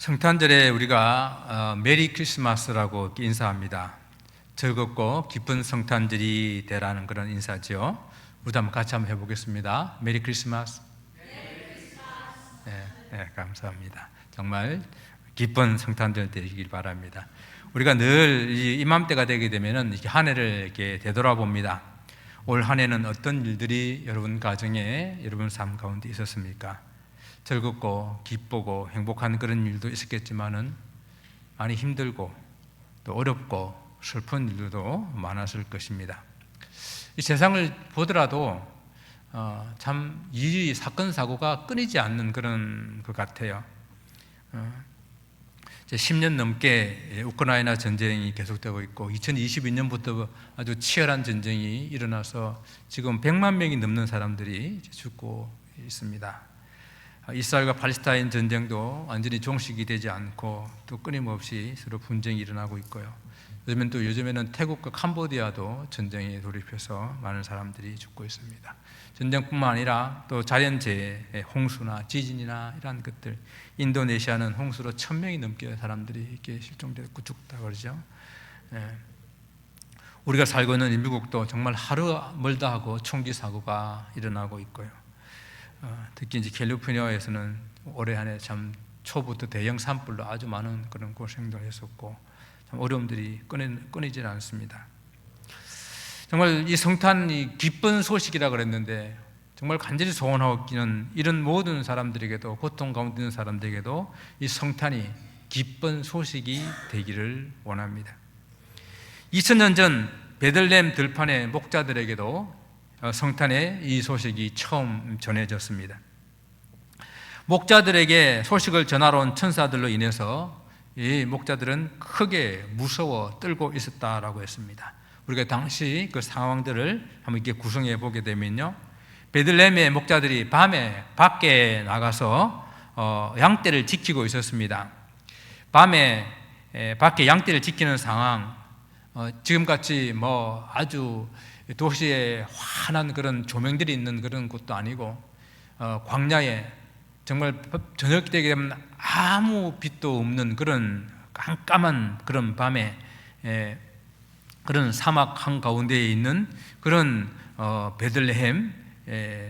성탄절에 우리가 메리 크리스마스라고 이렇게 인사합니다. 즐겁고 기쁜 성탄절이 되라는 그런 인사죠. 우리도 한번 같이 한번 해보겠습니다. 메리 크리스마스. 네, 감사합니다. 정말 기쁜 성탄절 되시길 바랍니다. 우리가 늘 이맘때가 되게 되면은 한 해를 이렇게 되돌아봅니다. 올 한 해는 어떤 일들이 여러분 가정에, 여러분 삶 가운데 있었습니까? 즐겁고 기쁘고 행복한 그런 일도 있었겠지만은 많이 힘들고 또 어렵고 슬픈 일들도 많았을 것입니다. 이 세상을 보더라도 참 이 사건 사고가 끊이지 않는 그런 것 같아요. 이제 10년 넘게 우크라이나 전쟁이 계속되고 있고 2022년부터 아주 치열한 전쟁이 일어나서 지금 100만 명이 넘는 사람들이 죽고 있습니다. 이스라엘과 팔레스타인 전쟁도 완전히 종식이 되지 않고 또 끊임없이 서로 분쟁이 일어나고 있고요. 요즘에는 태국과 캄보디아도 전쟁에 돌입해서 많은 사람들이 죽고 있습니다. 전쟁뿐만 아니라 또 자연재해, 홍수나 지진이나 이런 것들, 인도네시아는 홍수로 1000명이 넘게 사람들이 이렇게 실종되고 죽다 그러죠. 우리가 살고 있는 미국도 정말 하루 멀다 하고 총기 사고가 일어나고 있고요. 특히 이제 캘리포니아에서는 올해 한 해 참 초부터 대형 산불로 아주 많은 그런 고생도 했었고 참 어려움들이 끊이질 않습니다. 정말 이 성탄이 기쁜 소식이라 그랬는데 정말 간절히 소원하고 있는 이런 모든 사람들에게도, 고통 가운데 있는 사람들에게도 이 성탄이 기쁜 소식이 되기를 원합니다. 2000년 전 베들레헴 들판의 목자들에게도 성탄의 이 소식이 처음 전해졌습니다. 목자들에게 소식을 전하러 온 천사들로 인해서 이 목자들은 크게 무서워 떨고 있었다라고 했습니다. 우리가 당시 그 상황들을 한번 이렇게 구성해 보게 되면요, 베들레헴의 목자들이 밤에 밖에 나가서 양떼를 지키고 있었습니다. 밤에 밖에 양떼를 지키는 상황, 지금같이 뭐 아주 도시에 환한 그런 조명들이 있는 그런 곳도 아니고 광야에 정말 저녁 때게 되면 아무 빛도 없는 그런 깜깜한 그런 밤에 그런 사막 한가운데에 있는 그런 베들레헴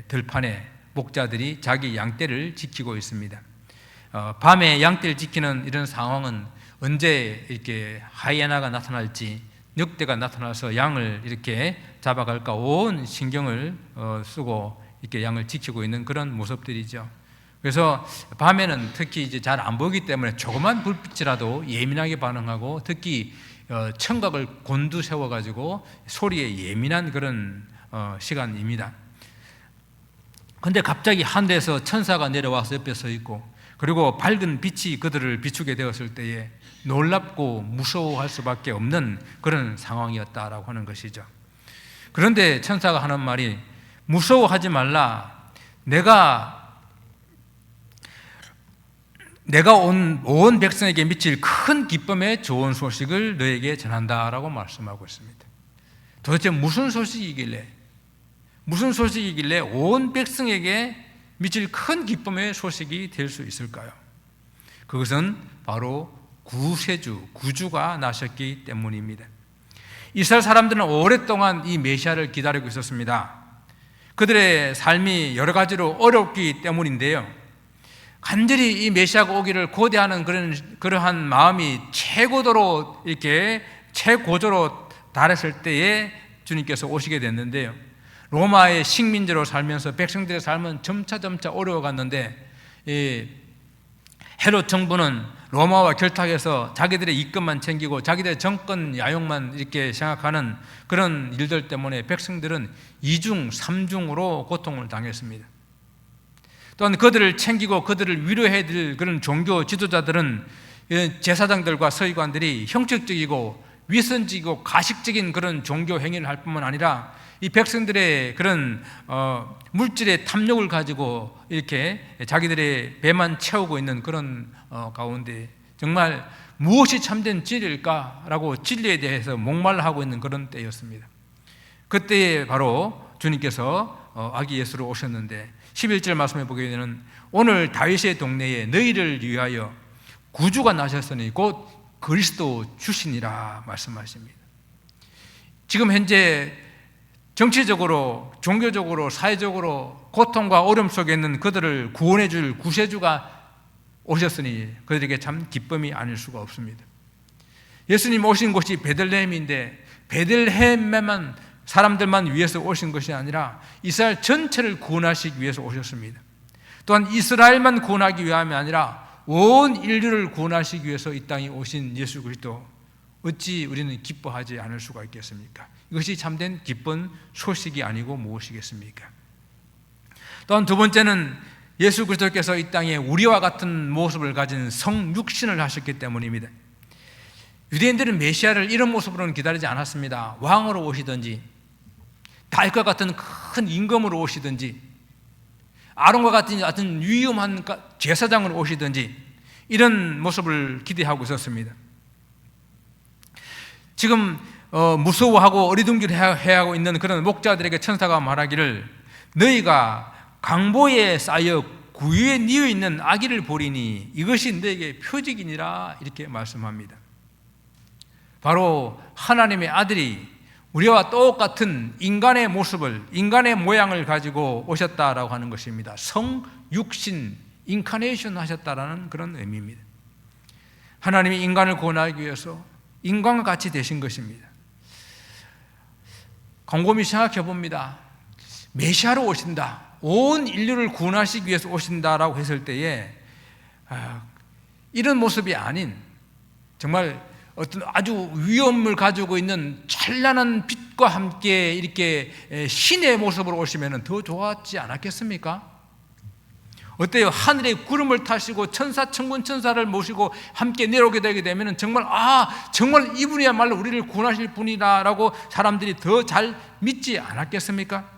들판에 목자들이 자기 양떼를 지키고 있습니다. 밤에 양떼를 지키는 이런 상황은 언제 이렇게 하이에나가 나타날지, 늑대가 나타나서 양을 이렇게 잡아갈까 온 신경을 쓰고 이렇게 양을 지키고 있는 그런 모습들이죠. 그래서 밤에는 특히 이제 잘 안 보이기 때문에 조그만 불빛이라도 예민하게 반응하고, 특히 청각을 곤두세워 가지고 소리에 예민한 그런 시간입니다. 그런데 갑자기 하늘에서 천사가 내려와서 옆에 서 있고, 그리고 밝은 빛이 그들을 비추게 되었을 때에 놀랍고 무서워할 수밖에 없는 그런 상황이었다라고 하는 것이죠. 그런데 천사가 하는 말이, 무서워하지 말라. 내가 온 백성에게 미칠 큰 기쁨의 좋은 소식을 너에게 전한다라고 말씀하고 있습니다. 도대체 무슨 소식이길래 온 백성에게 미칠 큰 기쁨의 소식이 될 수 있을까요? 그것은 바로 구주가 나셨기 때문입니다. 이스라엘 사람들은 오랫동안 이 메시아를 기다리고 있었습니다. 그들의 삶이 여러 가지로 어렵기 때문인데요, 간절히 이 메시아가 오기를 고대하는 그러한 마음이 최고조로 달했을 때에 주님께서 오시게 됐는데요, 로마의 식민지로 살면서 백성들의 삶은 점차 어려워갔는데, 헤롯 정부는 로마와 결탁해서 자기들의 이권만 챙기고 자기들의 정권 야용만 이렇게 생각하는 그런 일들 때문에 백성들은 2중 3중으로 고통을 당했습니다. 또한 그들을 챙기고 그들을 위로해야 될 그런 종교 지도자들은, 제사장들과 서기관들이 형식적이고 위선적이고 가식적인 그런 종교 행위를 할 뿐만 아니라 이 백성들의 그런 물질의 탐욕을 가지고 이렇게 자기들의 배만 채우고 있는 그런 가운데 정말 무엇이 참된 진리일까라고 진리에 대해서 목말라 하고 있는 그런 때였습니다. 그때에 바로 주님께서 아기 예수로 오셨는데 11절 말씀해 보게 되면, 오늘 다윗의 동네에 너희를 위하여 구주가 나셨으니 곧 그리스도 주시니라 말씀하십니다. 지금 현재 정치적으로, 종교적으로, 사회적으로 고통과 어려움 속에 있는 그들을 구원해 줄 구세주가 오셨으니 그들에게 참 기쁨이 아닐 수가 없습니다. 예수님 오신 곳이 베들레헴인데 베들레헴에만 사람들만 위해서 오신 것이 아니라 이스라엘 전체를 구원하시기 위해서 오셨습니다. 또한 이스라엘만 구원하기 위함이 아니라 온 인류를 구원하시기 위해서 이 땅에 오신 예수 그리스도, 어찌 우리는 기뻐하지 않을 수가 있겠습니까? 이것이 참된 기쁜 소식이 아니고 무엇이겠습니까? 또한 두 번째는 예수 그리스도께서 이 땅에 우리와 같은 모습을 가진 성육신을 하셨기 때문입니다. 유대인들은 메시아를 이런 모습으로는 기다리지 않았습니다. 왕으로 오시든지, 다윗과 같은 큰 임금으로 오시든지, 아론과 같은 위험한 제사장으로 오시든지, 이런 모습을 기대하고 있었습니다. 지금 무서워하고 어리둥절해하고 있는 그런 목자들에게 천사가 말하기를, 너희가 강보에 쌓여 구유에 뉘어 있는 아기를 보리니 이것이 너에게 표적이니라, 이렇게 말씀합니다. 바로 하나님의 아들이 우리와 똑같은 인간의 모습을, 인간의 모양을 가지고 오셨다라고 하는 것입니다. 성육신, 인카네이션 하셨다라는 그런 의미입니다. 하나님이 인간을 구원하기 위해서 인간과 같이 되신 것입니다. 곰곰이 생각해 봅니다. 메시아로 오신다, 온 인류를 구원하시기 위해서 오신다라고 했을 때에 이런 모습이 아닌 정말 어떤 아주 위엄을 가지고 있는 찬란한 빛과 함께 이렇게 신의 모습으로 오시면 더 좋았지 않았겠습니까? 어때요? 하늘에 구름을 타시고 천사, 천군 천사를 모시고 함께 내려오게 되게 되면 정말 정말 이분이야말로 우리를 구원하실 분이라고 사람들이 더 잘 믿지 않았겠습니까?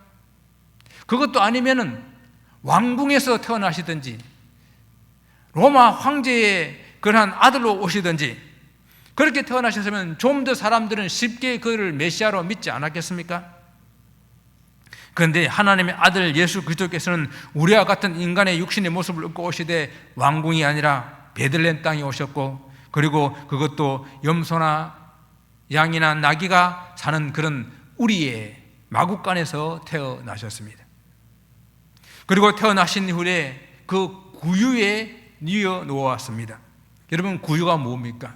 그것도 아니면은 왕궁에서 태어나시든지 로마 황제의 그러한 아들로 오시든지 그렇게 태어나셨으면 좀 더 사람들은 쉽게 그를 메시아로 믿지 않았겠습니까? 그런데 하나님의 아들 예수 그리스도께서는 우리와 같은 인간의 육신의 모습을 입고 오시되 왕궁이 아니라 베들레헴 땅에 오셨고, 그리고 그것도 염소나 양이나 나귀가 사는 그런 우리의 마구간에서 태어나셨습니다. 그리고 태어나신 후에 그 구유에 뉘어 놓았습니다. 여러분, 구유가 뭡니까?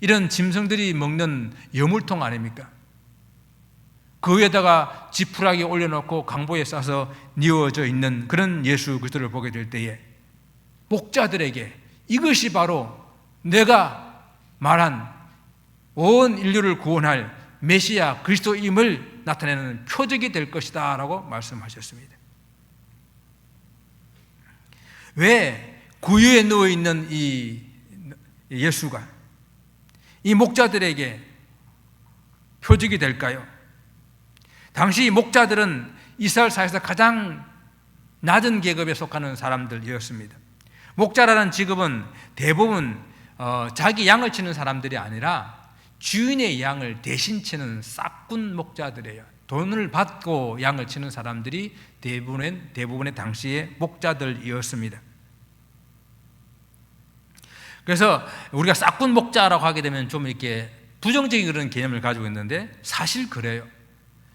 이런 짐승들이 먹는 여물통 아닙니까? 그 위에다가 지푸라기 올려놓고 강보에 싸서 뉘어져 있는 그런 예수 그리스도를 보게 될 때에 목자들에게 이것이 바로 내가 말한 온 인류를 구원할 메시아 그리스도임을 나타내는 표적이 될 것이다 라고 말씀하셨습니다. 왜 구유에 누워있는 이 예수가 이 목자들에게 표적이 될까요? 당시 목자들은 이스라엘 사회에서 가장 낮은 계급에 속하는 사람들이었습니다. 목자라는 직업은 대부분 자기 양을 치는 사람들이 아니라 주인의 양을 대신 치는 싹군 목자들이에요. 돈을 받고 양을 치는 사람들이 대부분의 당시의 목자들이었습니다. 그래서 우리가 싹군 목자라고 하게 되면 좀 이렇게 부정적인 그런 개념을 가지고 있는데 사실 그래요.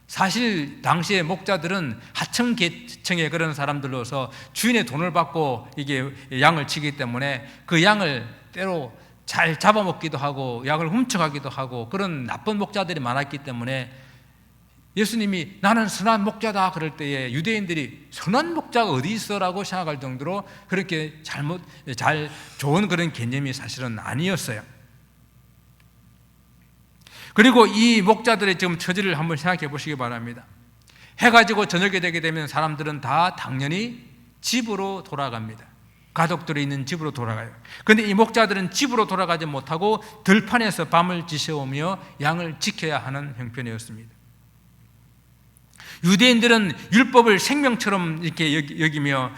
사실 당시의 목자들은 하층 계층의 그런 사람들로서 주인의 돈을 받고 이게 양을 치기 때문에 그 양을 때로 잘 잡아먹기도 하고 양을 훔쳐가기도 하고 그런 나쁜 목자들이 많았기 때문에 예수님이 나는 선한 목자다 그럴 때에 유대인들이 선한 목자가 어디 있어라고 생각할 정도로 그렇게 좋은 그런 개념이 사실은 아니었어요. 그리고 이 목자들의 지금 처지를 한번 생각해 보시기 바랍니다. 해가 지고 저녁이 되게 되면 사람들은 다 당연히 집으로 돌아갑니다. 가족들이 있는 집으로 돌아가요. 그런데 이 목자들은 집으로 돌아가지 못하고 들판에서 밤을 지새우며 양을 지켜야 하는 형편이었습니다. 유대인들은 율법을 생명처럼 이렇게 여기며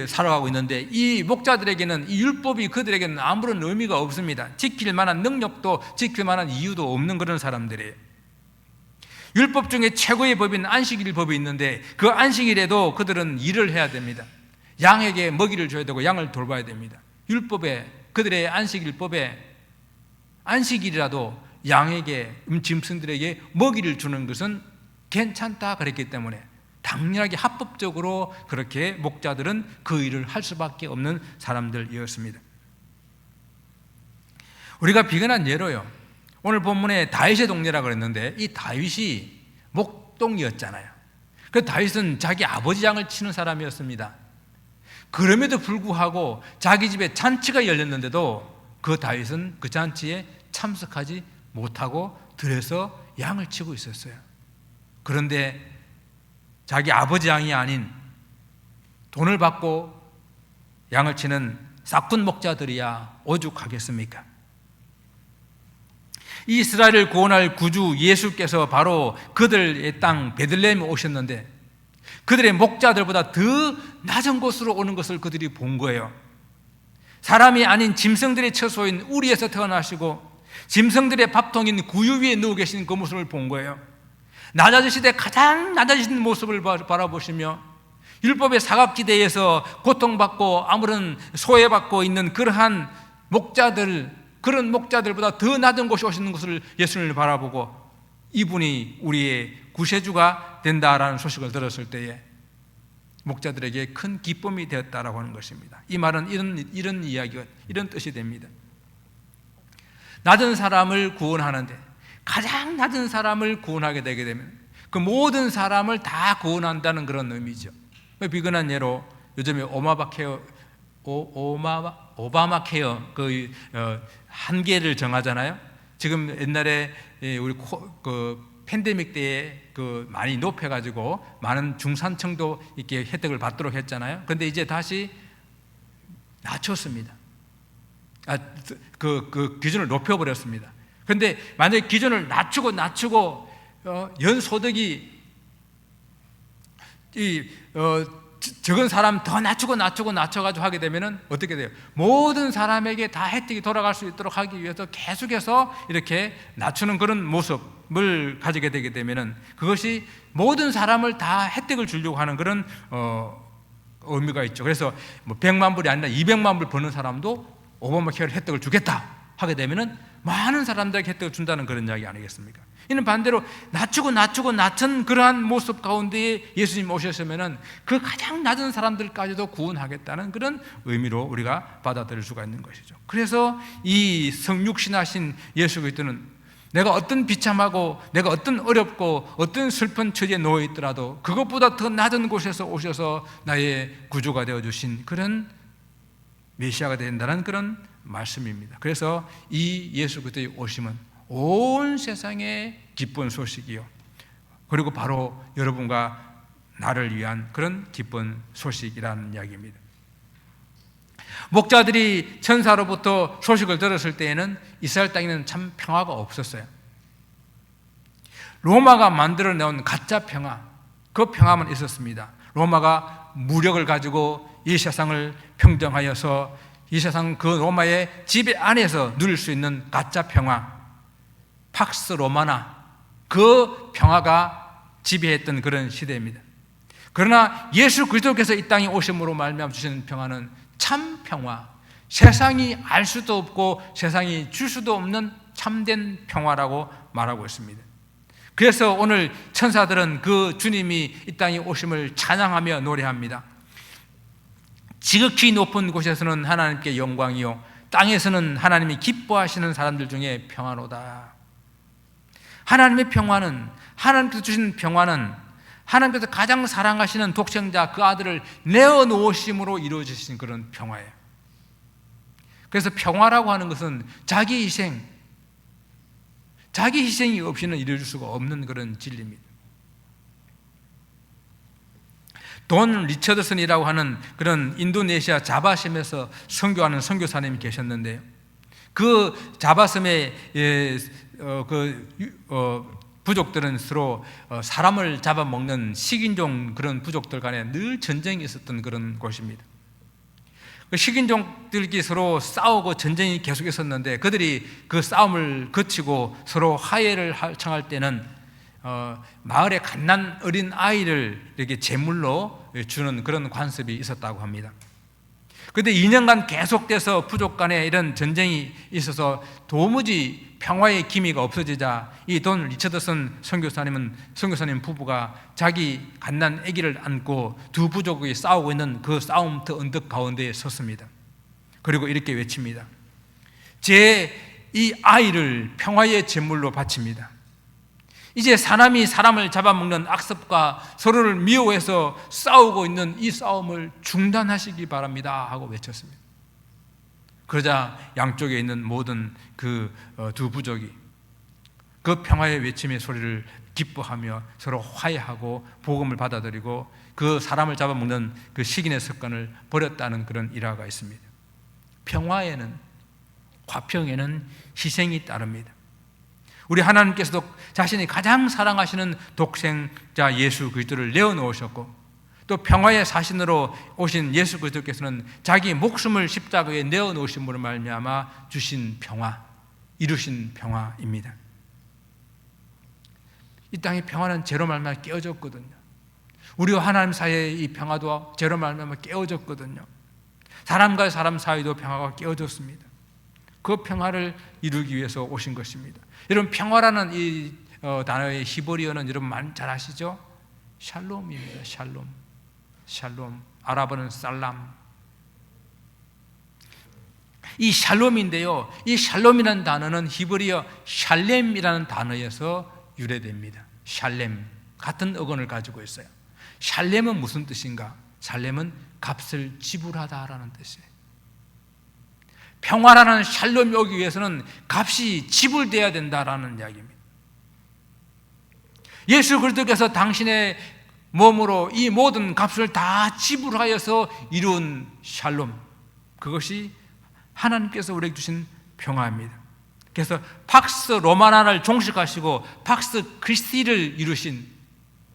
살아가고 있는데 이 목자들에게는 이 율법이 그들에게는 아무런 의미가 없습니다. 지킬 만한 능력도 지킬 만한 이유도 없는 그런 사람들이에요. 율법 중에 최고의 법인 안식일 법이 있는데 그 안식일에도 그들은 일을 해야 됩니다. 양에게 먹이를 줘야 되고 양을 돌봐야 됩니다. 율법에 그들의 안식일법에 안식일이라도 양에게 짐승들에게 먹이를 주는 것은 괜찮다 그랬기 때문에 당연하게 합법적으로 그렇게 목자들은 그 일을 할 수밖에 없는 사람들이었습니다. 우리가 비근한 예로요, 오늘 본문에 다윗의 동네라고 그랬는데 이 다윗이 목동이었잖아요. 그 다윗은 자기 아버지 양을 치는 사람이었습니다. 그럼에도 불구하고 자기 집에 잔치가 열렸는데도 그 다윗은 그 잔치에 참석하지 못하고 들에서 양을 치고 있었어요. 그런데 자기 아버지 양이 아닌 돈을 받고 양을 치는 싹군 목자들이야 오죽하겠습니까? 이스라엘을 구원할 구주 예수께서 바로 그들의 땅 베들레헴에 오셨는데 그들의 목자들보다 더 낮은 곳으로 오는 것을 그들이 본 거예요. 사람이 아닌 짐승들의 처소인 우리에서 태어나시고 짐승들의 밥통인 구유 위에 누워 계신 그 모습을 본 거예요. 낮아지실 때 가장 낮아진 모습을 바라보시며 율법의 사각지대에서 고통받고 아무런 소외받고 있는 그러한 목자들, 그런 목자들보다 더 낮은 곳에 오시는 것을 예수님을 바라보고 이분이 우리의 구세주가 된다라는 소식을 들었을 때에 목자들에게 큰 기쁨이 되었다라고 하는 것입니다. 이 말은 이런 이야기가, 이런 뜻이 됩니다. 낮은 사람을 구원하는데 가장 낮은 사람을 구원하게 되게 되면 그 모든 사람을 다 구원한다는 그런 의미죠. 비근한 예로 요즘에 오바마 케어 그 한계를 정하잖아요. 지금 옛날에 우리 그 팬데믹 때에 그 많이 높여가지고 많은 중산층도 이렇게 혜택을 받도록 했잖아요. 그런데 이제 다시 낮췄습니다. 그 기준을 높여버렸습니다. 그런데 만약에 기준을 낮추고 연소득이 적은 사람 더 낮춰가지고 하게 되면은 어떻게 돼요? 모든 사람에게 다 혜택이 돌아갈 수 있도록 하기 위해서 계속해서 이렇게 낮추는 그런 모습을 가지게 되게 되면은 그것이 모든 사람을 다 혜택을 주려고 하는 그런 의미가 있죠. 그래서 뭐 100만 불이 아니라 200만 불 버는 사람도 오바마 케어 혜택을 주겠다 하게 되면은 많은 사람들에게 혜택을 준다는 그런 이야기 아니겠습니까? 이는 반대로 낮추고 낮춘 그러한 모습 가운데 예수님 오셨으면은 그 가장 낮은 사람들까지도 구원하겠다는 그런 의미로 우리가 받아들일 수가 있는 것이죠. 그래서 이 성육신하신 예수 그리스도는 내가 어떤 비참하고 내가 어떤 어렵고 어떤 슬픈 처지에 놓여 있더라도 그것보다 더 낮은 곳에서 오셔서 나의 구주가 되어 주신 그런 메시아가 된다는 그런 말씀입니다. 그래서 이 예수 그리스도의 오심은 온 세상의 기쁜 소식이요, 그리고 바로 여러분과 나를 위한 그런 기쁜 소식이라는 이야기입니다. 목자들이 천사로부터 소식을 들었을 때에는 이스라엘 땅에는 참 평화가 없었어요. 로마가 만들어내온 가짜 평화, 그 평화만 있었습니다. 로마가 무력을 가지고 이 세상을 평정하여서 이 세상 그 로마의 지배 안에서 누릴 수 있는 가짜 평화, 팍스 로마나, 그 평화가 지배했던 그런 시대입니다. 그러나 예수 그리스도께서 이 땅에 오심으로 말미암아 주시는 평화는 참 평화, 세상이 알 수도 없고 세상이 줄 수도 없는 참된 평화라고 말하고 있습니다. 그래서 오늘 천사들은 그 주님이 이 땅에 오심을 찬양하며 노래합니다. 지극히 높은 곳에서는 하나님께 영광이요, 땅에서는 하나님이 기뻐하시는 사람들 중에 평화로다. 하나님의 평화는, 하나님께서 주신 평화는 하나님께서 가장 사랑하시는 독생자 그 아들을 내어놓으심으로 이루어지신 그런 평화예요. 그래서 평화라고 하는 것은 자기 희생이 없이는 이루어질 수가 없는 그런 진리입니다. 돈 리처드슨이라고 하는 그런 인도네시아 자바섬에서 선교하는 선교사님이 계셨는데요, 그 자바섬의 부족들은 서로 사람을 잡아먹는 식인종 그런 부족들 간에 늘 전쟁이 있었던 그런 곳입니다. 그 식인종들끼리 서로 싸우고 전쟁이 계속 있었는데 그들이 그 싸움을 거치고 서로 화해를 청할 때는 마을에 갓난 어린 아이를 이렇게 제물로 주는 그런 관습이 있었다고 합니다. 그런데 2년간 계속돼서 부족 간에 이런 전쟁이 있어서 도무지 평화의 기미가 없어지자 이 돈 리처드슨 선교사님 부부가 자기 갓난 아기를 안고 두 부족이 싸우고 있는 그 싸움터 언덕 가운데에 섰습니다. 그리고 이렇게 외칩니다. 제 이 아이를 평화의 제물로 바칩니다. 이제 사람이 사람을 잡아먹는 악습과 서로를 미워해서 싸우고 있는 이 싸움을 중단하시기 바랍니다 하고 외쳤습니다. 그러자 양쪽에 있는 모든 그 두 부족이 그 평화의 외침의 소리를 기뻐하며 서로 화해하고 복음을 받아들이고 그 사람을 잡아먹는 그 식인의 습관을 버렸다는 그런 일화가 있습니다. 평화에는, 화평에는 희생이 따릅니다. 우리 하나님께서도 자신이 가장 사랑하시는 독생자 예수 그리스도를 내어놓으셨고 또 평화의 사신으로 오신 예수 그리스도께서는 자기 목숨을 십자가에 내어놓으심으로 말미암아 주신 평화, 이루신 평화입니다. 이 땅의 평화는 죄로 말미암아 깨어졌거든요. 우리와 하나님 사이의 이 평화도 죄로 말미암아 깨어졌거든요. 사람과 사람 사이도 평화가 깨어졌습니다. 그 평화를 이루기 위해서 오신 것입니다. 여러분, 평화라는 이 단어의 히브리어는 여러분 잘 아시죠? 샬롬입니다. 샬롬. 아랍어는 살람. 이 샬롬인데요, 이 샬롬이라는 단어는 히브리어 샬렘이라는 단어에서 유래됩니다. 샬렘, 같은 어근을 가지고 있어요. 샬렘은 무슨 뜻인가? 샬렘은 값을 지불하다라는 뜻이에요. 평화라는 샬롬이 오기 위해서는 값이 지불돼야 된다라는 이야기입니다. 예수 그리스도께서 당신의 몸으로 이 모든 값을 다 지불하여서 이룬 샬롬, 그것이 하나님께서 우리에게 주신 평화입니다. 그래서 팍스 로마나를 종식하시고 팍스 크리스티를 이루신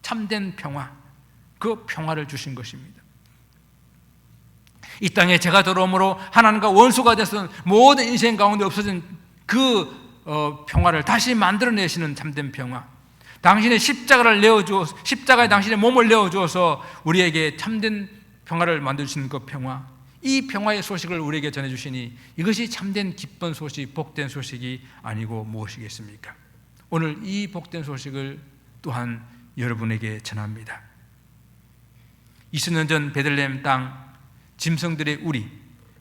참된 평화, 그 평화를 주신 것입니다. 이 땅에 죄가 들어옴으로 하나님과 원수가 돼서 모든 인생 가운데 없어진 그 평화를 다시 만들어내시는 참된 평화, 당신의 십자가에 당신의 몸을 내어주어서 우리에게 참된 평화를 만들어주신 그 평화, 이 평화의 소식을 우리에게 전해주시니 이것이 참된 기쁜 소식, 복된 소식이 아니고 무엇이겠습니까? 오늘 이 복된 소식을 또한 여러분에게 전합니다. 2000년 전 베들레헴 땅 짐승들의 우리,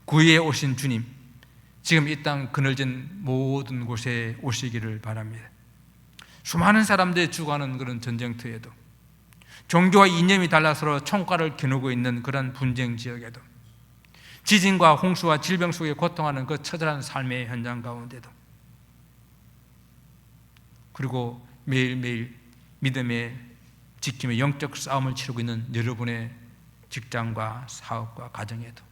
구유에 오신 주님, 지금 이 땅 그늘진 모든 곳에 오시기를 바랍니다. 수많은 사람들이 죽어가는 그런 전쟁터에도, 종교와 이념이 달라 서로 총칼을 겨누고 있는 그런 분쟁 지역에도, 지진과 홍수와 질병 속에 고통하는 그 처절한 삶의 현장 가운데도, 그리고 매일매일 믿음의 지킴의 영적 싸움을 치르고 있는 여러분의 직장과 사업과 가정에도,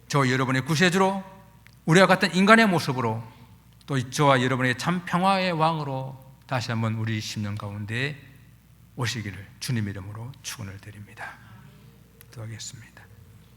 저 여러분의 구세주로, 우리와 같은 인간의 모습으로, 또 저와 여러분의 참 평화의 왕으로 다시 한번 우리 심령 가운데 오시기를 주님 이름으로 축원을 드립니다. 기도하겠습니다.